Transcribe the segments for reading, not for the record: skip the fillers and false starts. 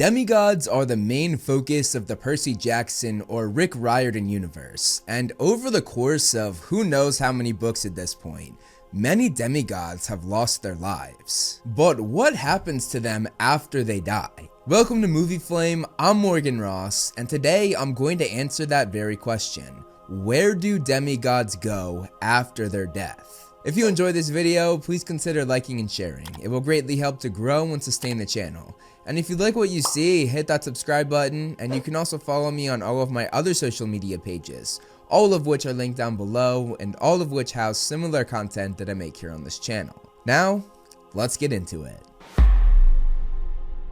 Demigods are the main focus of the Percy Jackson or Rick Riordan universe, and over the course of who knows how many books at this point, many demigods have lost their lives. But what happens to them after they die? Welcome to Movie Flame, I'm Morgan Ross, and today I'm going to answer that very question. Where do demigods go after their death? If you enjoyed this video, please consider liking and sharing. It will greatly help to grow and sustain the channel. And if you like what you see, hit that subscribe button, and you can also follow me on all of my other social media pages, all of which are linked down below, and all of which house similar content that I make here on this channel. Now, let's get into it.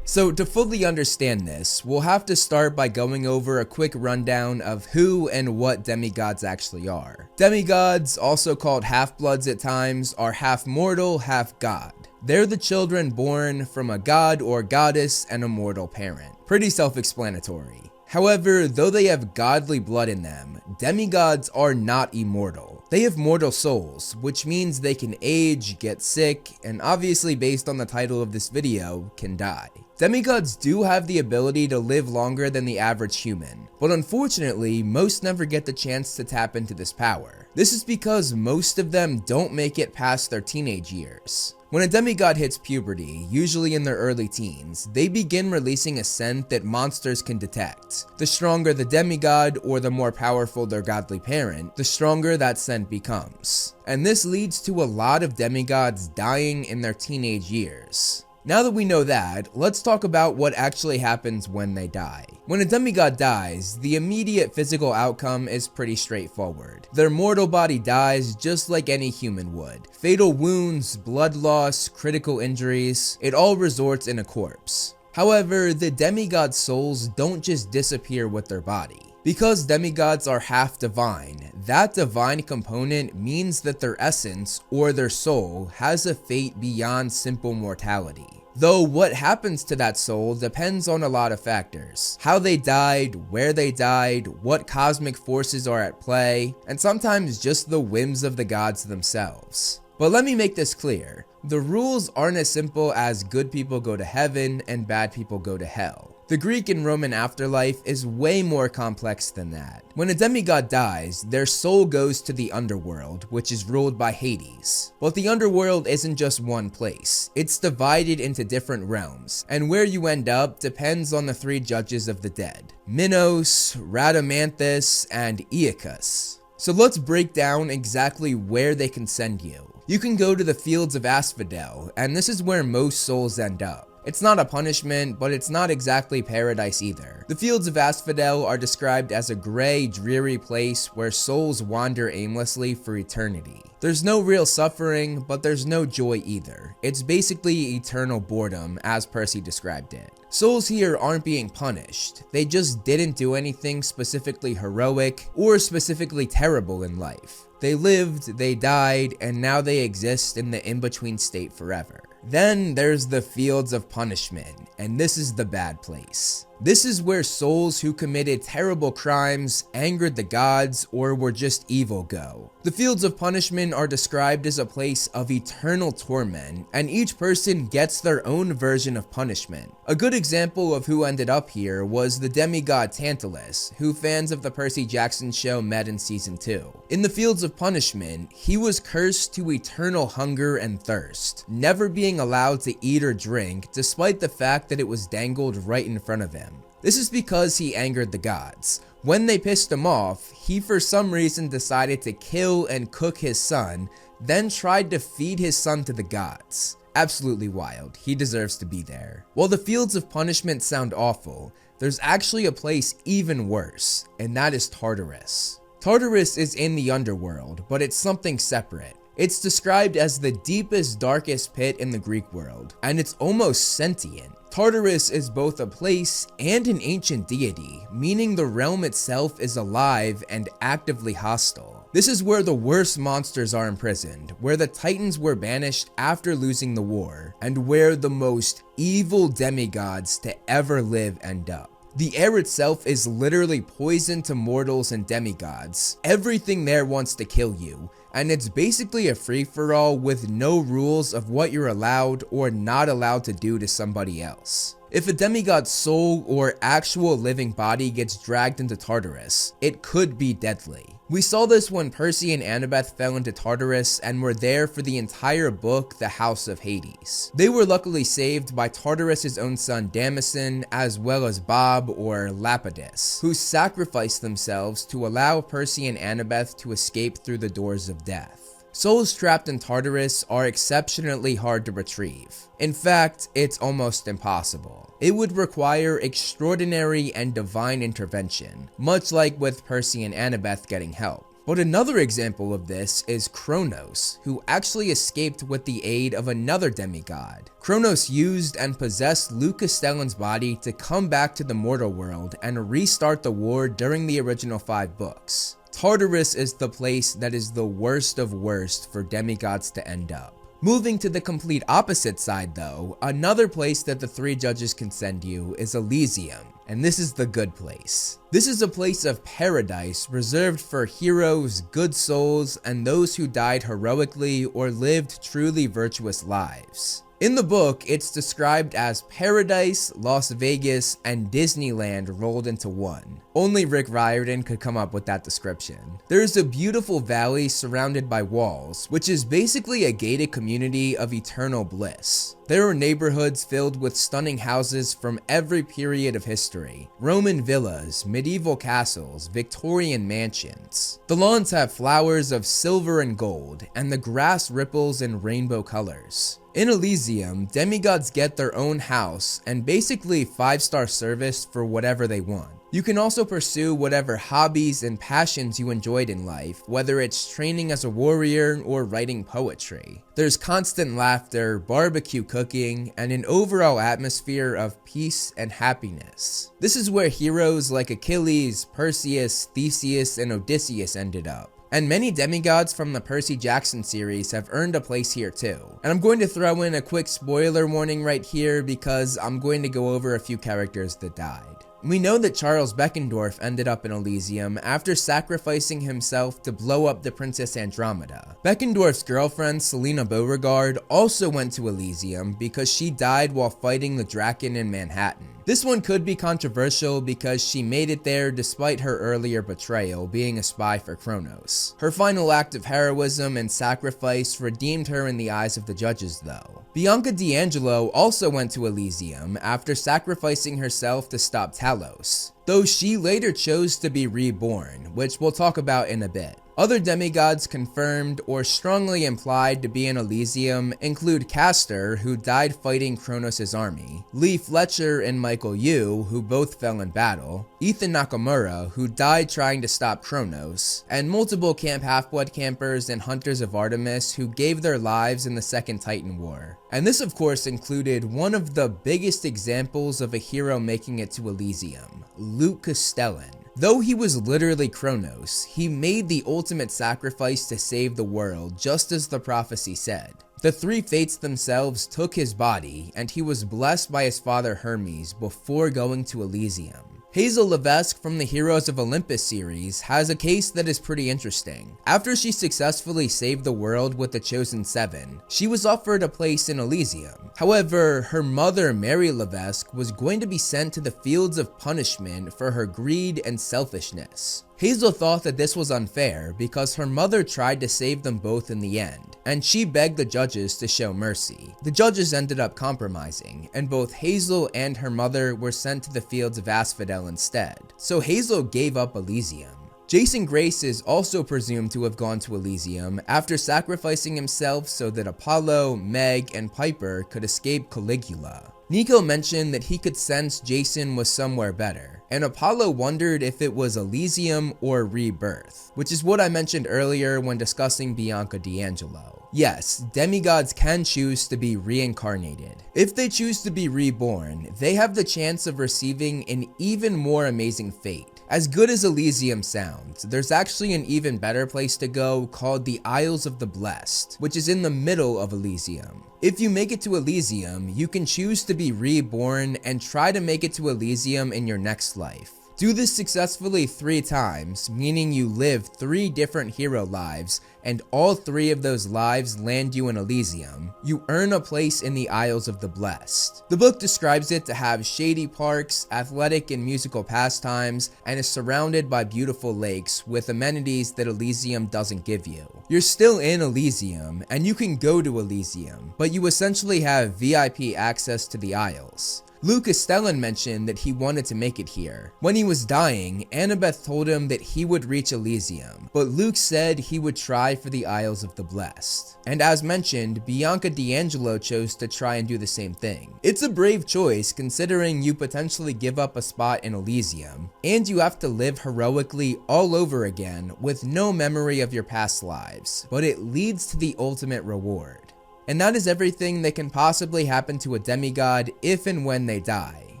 So to fully understand this, we'll have to start by going over a quick rundown of who and what demigods actually are. Demigods, also called half-bloods at times, are half mortal, half god. They're the children born from a god or goddess and a mortal parent. Pretty self-explanatory. However, though they have godly blood in them, demigods are not immortal. They have mortal souls, which means they can age, get sick, and obviously based on the title of this video, can die. Demigods do have the ability to live longer than the average human, but unfortunately, most never get the chance to tap into this power. This is because most of them don't make it past their teenage years. When a demigod hits puberty, usually in their early teens, they begin releasing a scent that monsters can detect. The stronger the demigod or the more powerful their godly parent, the stronger that scent becomes. And this leads to a lot of demigods dying in their teenage years. Now that we know that, let's talk about what actually happens when they die. When a demigod dies, the immediate physical outcome is pretty straightforward. Their mortal body dies just like any human would. Fatal wounds, blood loss, critical injuries, it all resorts in a corpse. However, the demigod souls don't just disappear with their body. Because demigods are half divine, that divine component means that their essence, or their soul, has a fate beyond simple mortality. Though what happens to that soul depends on a lot of factors. How they died, where they died, what cosmic forces are at play, and sometimes just the whims of the gods themselves. But let me make this clear. The rules aren't as simple as good people go to heaven and bad people go to hell. The Greek and Roman afterlife is way more complex than that. When a demigod dies, their soul goes to the underworld, which is ruled by Hades. But the underworld isn't just one place. It's divided into different realms, and where you end up depends on the three judges of the dead: Minos, Rhadamanthus, and Aeacus. So let's break down exactly where they can send you. You can go to the fields of Asphodel, and this is where most souls end up. It's not a punishment, but it's not exactly paradise either. The fields of Asphodel are described as a gray, dreary place where souls wander aimlessly for eternity. There's no real suffering, but there's no joy either. It's basically eternal boredom, as Percy described it. Souls here aren't being punished. They just didn't do anything specifically heroic or specifically terrible in life. They lived, they died, and now they exist in the in-between state forever. Then there's the fields of punishment, and this is the bad place. This is where souls who committed terrible crimes, angered the gods, or were just evil go. The fields of punishment are described as a place of eternal torment, and each person gets their own version of punishment. A good example of who ended up here was the demigod Tantalus, who fans of the Percy Jackson show met in season 2. In the fields of punishment, he was cursed to eternal hunger and thirst, never being allowed to eat or drink despite the fact that it was dangled right in front of him. This is because he angered the gods. When they pissed him off, he for some reason decided to kill and cook his son, then tried to feed his son to the gods. Absolutely wild. He deserves to be there. While the fields of punishment sound awful, there's actually a place even worse, and that is Tartarus. Tartarus is in the underworld, but it's something separate. It's described as the deepest, darkest pit in the Greek world, and it's almost sentient. Tartarus is both a place and an ancient deity, meaning the realm itself is alive and actively hostile. This is where the worst monsters are imprisoned, where the Titans were banished after losing the war, and where the most evil demigods to ever live end up. The air itself is literally poison to mortals and demigods. Everything there wants to kill you, and it's basically a free-for-all with no rules of what you're allowed or not allowed to do to somebody else. If a demigod's soul or actual living body gets dragged into Tartarus, it could be deadly. We saw this when Percy and Annabeth fell into Tartarus and were there for the entire book, The House of Hades. They were luckily saved by Tartarus' own son Damison, as well as Bob or Lapidus, who sacrificed themselves to allow Percy and Annabeth to escape through the doors of death. Souls trapped in Tartarus are exceptionally hard to retrieve. In fact, it's almost impossible. It would require extraordinary and divine intervention, much like with Percy and Annabeth getting help. But another example of this is Kronos, who actually escaped with the aid of another demigod. Kronos used and possessed Luke Castellan's body to come back to the mortal world and restart the war during the original 5 books. Tartarus is the place that is the worst of worst for demigods to end up. Moving to the complete opposite side though, another place that the 3 judges can send you is Elysium, and this is the good place. This is a place of paradise reserved for heroes, good souls, and those who died heroically or lived truly virtuous lives. In the book, it's described as paradise, Las Vegas, and Disneyland rolled into one. Only Rick Riordan could come up with that description. There is a beautiful valley surrounded by walls, which is basically a gated community of eternal bliss. There are neighborhoods filled with stunning houses from every period of history. Roman villas, medieval castles, Victorian mansions. The lawns have flowers of silver and gold, and the grass ripples in rainbow colors. In Elysium, demigods get their own house and basically 5-star service for whatever they want. You can also pursue whatever hobbies and passions you enjoyed in life, whether it's training as a warrior or writing poetry. There's constant laughter, barbecue cooking, and an overall atmosphere of peace and happiness. This is where heroes like Achilles, Perseus, Theseus, and Odysseus ended up. And many demigods from the Percy Jackson series have earned a place here too. And I'm going to throw in a quick spoiler warning right here because I'm going to go over a few characters that died. We know that Charles Beckendorf ended up in Elysium after sacrificing himself to blow up the Princess Andromeda. Beckendorf's girlfriend, Selena Beauregard, also went to Elysium because she died while fighting the Draken in Manhattan. This one could be controversial because she made it there despite her earlier betrayal, being a spy for Kronos. Her final act of heroism and sacrifice redeemed her in the eyes of the judges though. Bianca D'Angelo also went to Elysium after sacrificing herself to stop Talos, though she later chose to be reborn, which we'll talk about in a bit. Other demigods confirmed or strongly implied to be in Elysium include Castor, who died fighting Kronos' army, Lee Fletcher and Michael Yu, who both fell in battle, Ethan Nakamura, who died trying to stop Kronos, and multiple Camp Half-Blood campers and Hunters of Artemis who gave their lives in the Second Titan War. And this of course included one of the biggest examples of a hero making it to Elysium, Luke Castellan. Though he was literally Kronos, he made the ultimate sacrifice to save the world, just as the prophecy said. The 3 fates themselves took his body, and he was blessed by his father Hermes before going to Elysium. Hazel Levesque from the Heroes of Olympus series has a case that is pretty interesting. After she successfully saved the world with the Chosen 7, she was offered a place in Elysium. However, her mother Mary Levesque was going to be sent to the fields of punishment for her greed and selfishness. Hazel thought that this was unfair because her mother tried to save them both in the end, and she begged the judges to show mercy. The judges ended up compromising, and both Hazel and her mother were sent to the fields of Asphodel instead, so Hazel gave up Elysium. Jason Grace is also presumed to have gone to Elysium after sacrificing himself so that Apollo, Meg, and Piper could escape Caligula. Nico mentioned that he could sense Jason was somewhere better, and Apollo wondered if it was Elysium or Rebirth, which is what I mentioned earlier when discussing Bianca D'Angelo. Yes, demigods can choose to be reincarnated. If they choose to be reborn, they have the chance of receiving an even more amazing fate. As good as Elysium sounds, there's actually an even better place to go called the Isles of the Blest, which is in the middle of Elysium. If you make it to Elysium, you can choose to be reborn and try to make it to Elysium in your next life. Do this successfully 3 times, meaning you live 3 different hero lives, and all 3 of those lives land you in Elysium. You earn a place in the Isles of the Blest. The book describes it to have shady parks, athletic and musical pastimes, and is surrounded by beautiful lakes with amenities that Elysium doesn't give you. You're still in Elysium, and you can go to Elysium, but you essentially have VIP access to the Isles. Luke Castellan mentioned that he wanted to make it here. When he was dying, Annabeth told him that he would reach Elysium, but Luke said he would try for the Isles of the Blest. And as mentioned, Bianca D'Angelo chose to try and do the same thing. It's a brave choice considering you potentially give up a spot in Elysium, and you have to live heroically all over again with no memory of your past lives, but it leads to the ultimate reward. And that is everything that can possibly happen to a demigod if and when they die.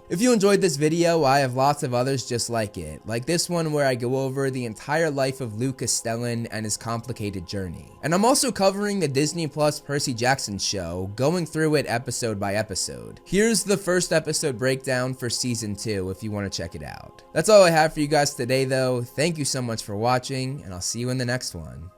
If you enjoyed this video, I have lots of others just like it, like this one where I go over the entire life of Luke Castellan and his complicated journey. And I'm also covering the Disney Plus Percy Jackson show, going through it episode by episode. Here's the first episode breakdown for season 2 if you want to check it out. That's all I have for you guys today though. Thank you so much for watching, and I'll see you in the next one.